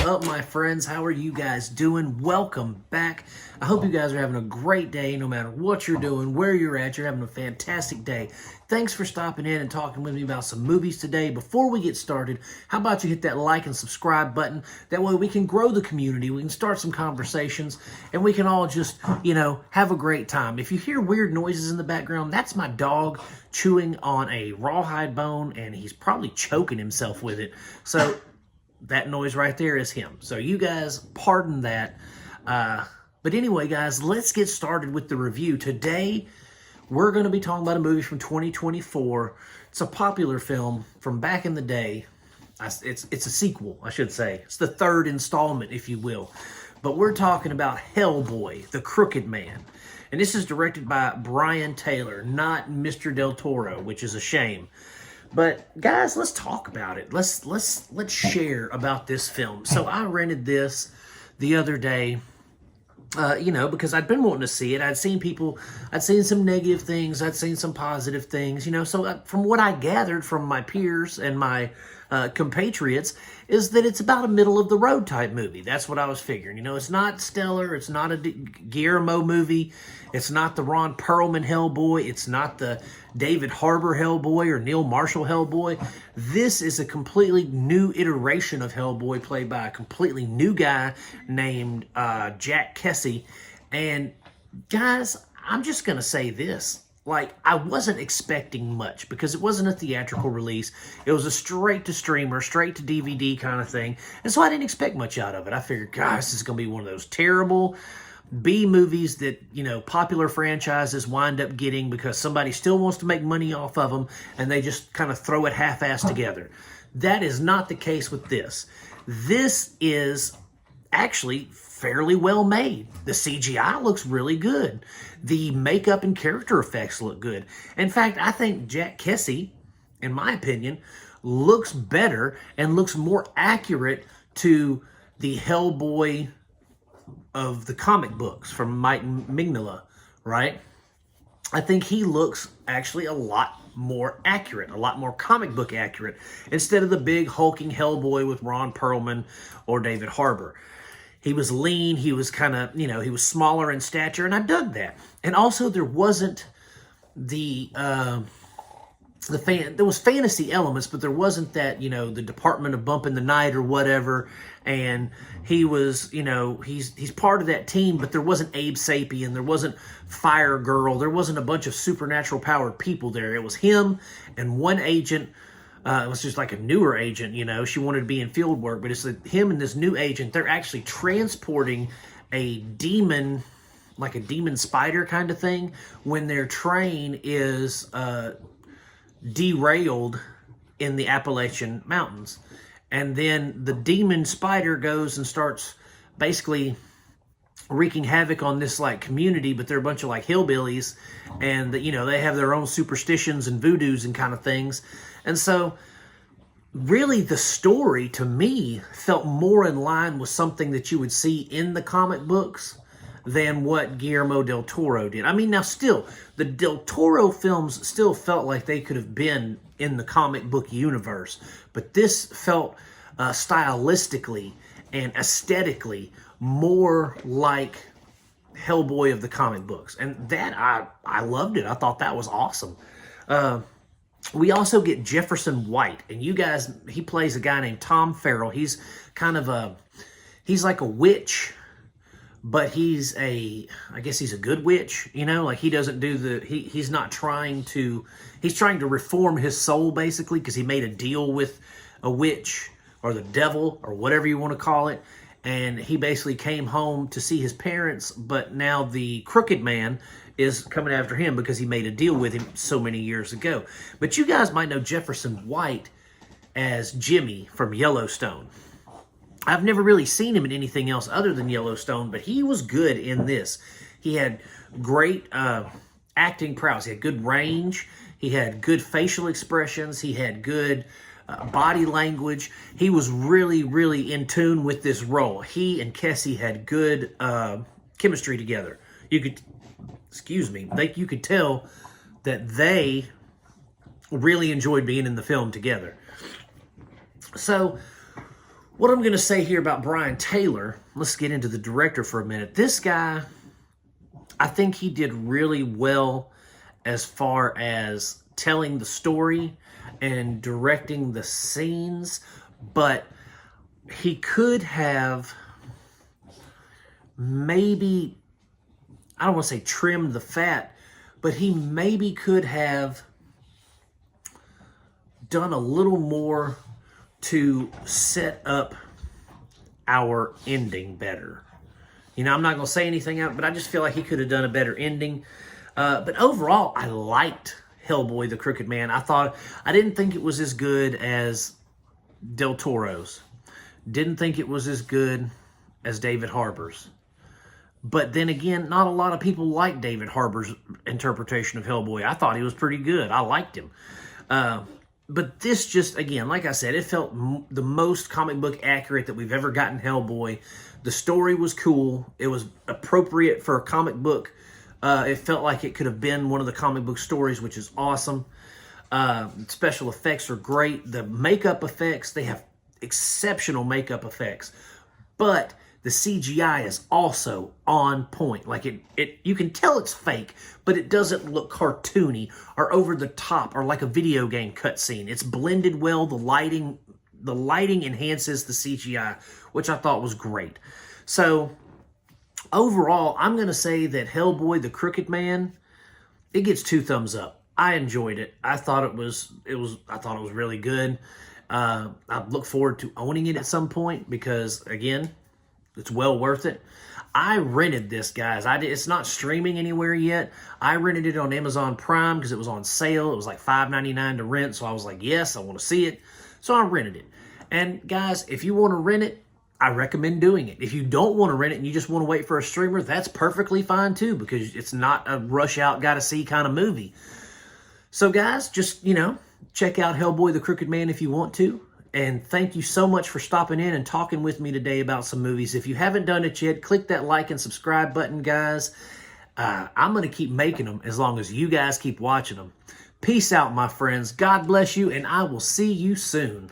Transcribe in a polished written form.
up, my friends? How are you guys doing? Welcome back. I hope you guys are having a great day no matter what you're doing, where you're at. You're having a fantastic day. Thanks for stopping in and talking with me about some movies today. Before we get started, how about you hit that like and subscribe button? That way we can grow the community, we can start some conversations, and we can all just, have a great time. If you hear weird noises in the background, that's my dog chewing on a rawhide bone, and he's probably choking himself with it. So that noise right there is him. So you guys pardon that. But anyway, guys, let's get started with the review. Today, we're going to be talking about a movie from 2024. It's a popular film from back in the day. It's a sequel, I should say. It's the third installment, if you will. But we're talking about Hellboy, the Crooked Man. And this is directed by Brian Taylor, not Mr. Del Toro, which is a shame. But guys, let's talk about it. Let's share about this film. So I rented this the other day, because I'd been wanting to see it. I'd seen some negative things. I'd seen some positive things, So from what I gathered from my peers and my compatriots is that it's about a middle-of-the-road type movie. That's what I was figuring. It's not stellar. It's not a Guillermo movie. It's not the Ron Perlman Hellboy. It's not the David Harbour Hellboy or Neil Marshall Hellboy. This is a completely new iteration of Hellboy played by a completely new guy named Jack Kesey. And guys, I'm just going to say this. I wasn't expecting much because it wasn't a theatrical release. It was a straight-to-streamer, straight-to-DVD kind of thing. And so I didn't expect much out of it. I figured, gosh, this is going to be one of those terrible B movies that, popular franchises wind up getting because somebody still wants to make money off of them and they just kind of throw it half-assed together. That is not the case with this. This is actually fairly well made. The CGI looks really good. The makeup and character effects look good. In fact, I think Jack Kesey, in my opinion, looks better and looks more accurate to the Hellboy of the comic books from Mike Mignola, right? I think he looks actually a lot more accurate, a lot more comic book accurate, instead of the big hulking Hellboy with Ron Perlman or David Harbour. He was lean, he was kind of, he was smaller in stature, and I dug that. And also there wasn't there was fantasy elements, but there wasn't that, the Department of Bump in the Night or whatever. And he was, he's part of that team, but there wasn't Abe Sapien, there wasn't Fire Girl, there wasn't a bunch of supernatural powered people there. It was him and one agent. It was just like a newer agent, She wanted to be in field work, but it's him and this new agent. They're actually transporting a demon, like a demon spider kind of thing, when their train is derailed in the Appalachian Mountains. And then the demon spider goes and starts basically wreaking havoc on this community, but they're a bunch of hillbillies, and they have their own superstitions and voodoos and kind of things. And so really the story to me felt more in line with something that you would see in the comic books than what Guillermo del Toro did. I mean, now still, the del Toro films still felt like they could have been in the comic book universe, but this felt stylistically and aesthetically more like Hellboy of the comic books. And that, I loved it. I thought that was awesome. We also get Jefferson White, and you guys, he plays a guy named Tom Farrell. He's kind of he's like a witch, but I guess he's a good witch, he doesn't do he's trying to reform his soul, basically, because he made a deal with a witch or the devil or whatever you want to call it. And he basically came home to see his parents, but now the Crooked Man is coming after him because he made a deal with him so many years ago. But you guys might know Jefferson White as Jimmy from Yellowstone. I've never really seen him in anything else other than Yellowstone, but he was good in this. He had great acting prowess. He had good range. He had good facial expressions. He had good body language. He was really, really in tune with this role. He and Kesey had good chemistry together. You could tell that they really enjoyed being in the film together. So What I'm going to say here about Brian Taylor, let's get into the director for a minute. This guy, I think he did really well as far as telling the story and directing the scenes, but he could have maybe, I don't want to say trimmed the fat, but he maybe could have done a little more to set up our ending better. You know, I'm not going to say anything out, but I just feel like he could have done a better ending. But overall, I liked Hellboy, the Crooked Man. I didn't think it was as good as Del Toro's. Didn't think it was as good as David Harbour's. But then again, not a lot of people like David Harbour's interpretation of Hellboy. I thought he was pretty good. I liked him. But this just, again, like I said, it felt the most comic book accurate that we've ever gotten Hellboy. The story was cool. It was appropriate for a comic book. It felt like it could have been one of the comic book stories, which is awesome. Special effects are great. The makeup effects, they have exceptional makeup effects. But the CGI is also on point. Like you can tell it's fake, but it doesn't look cartoony or over the top or like a video game cutscene. It's blended well. The lighting enhances the CGI, which I thought was great. So overall, I'm going to say that Hellboy, the Crooked Man, it gets 2 thumbs up. I enjoyed it. I thought it was really good. I look forward to owning it at some point because, again, it's well worth it. I rented this, guys. It's not streaming anywhere yet. I rented it on Amazon Prime because it was on sale. It was like $5.99 to rent, so I was like, yes, I want to see it. So I rented it. And, guys, if you want to rent it, I recommend doing it. If you don't want to rent it and you just want to wait for a streamer, that's perfectly fine, too, because it's not a rush-out, gotta-see kind of movie. So, guys, just, check out Hellboy the Crooked Man if you want to. And thank you so much for stopping in and talking with me today about some movies. If you haven't done it yet, click that like and subscribe button, guys. I'm going to keep making them as long as you guys keep watching them. Peace out, my friends. God bless you, and I will see you soon.